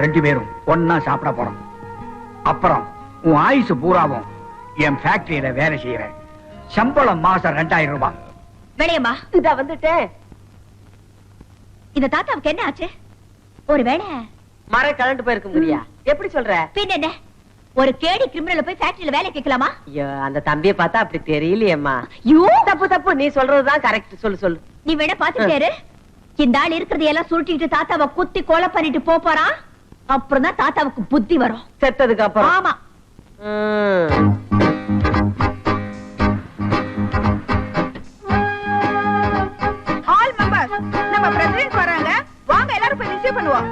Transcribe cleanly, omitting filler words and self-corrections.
2 பேரும் ஒன்னா சாப்பிட போறோம். அப்புறம் உன் ஆயுசு பூராவும் என் ஃபேக்டரியில வேலை செய்யறேன். சம்பளம் மாசம் 2000 ரூபாய். வெளியம்மா இதா வந்துட்டேன். இந்த தாத்தாவுக்கு என்ன ஆச்சு? ஒரு வேலை மரம் கலண்டு போயிருக்குங்கறியா? எப்படி சொல்ற? பின்ன என்ன, ஒரு கேடி கிரிமினல் போய் ஃபேக்டரியில வேலை கேட்கலாமா? ஐயோ, அந்த தம்பியை பார்த்தா அப்படி தெரியலையேம்மா. யூ தப்பு தப்பு, நீ சொல்றதுதான் கரெக்ட். சொல்லு சொல்லு. நீ வேணா பாத்துட்டாரு. இந்த ஆள் இருக்கிறதையெல்லாம் சுருட்டிட்டு தாத்தாவை குத்தி கொலை பண்ணிட்டு போறான். அப்புறம் தான் தாத்தாவுக்கு புத்தி வரும். செத்ததுக்கு அப்புறம். ஆமா. ஆல் மெம்பர்ஸ், நம்ம பிரசிடென்ட் வராங்க. வாங்க எல்லாரும் போய் ரிசீவ் பண்ணுவோம்.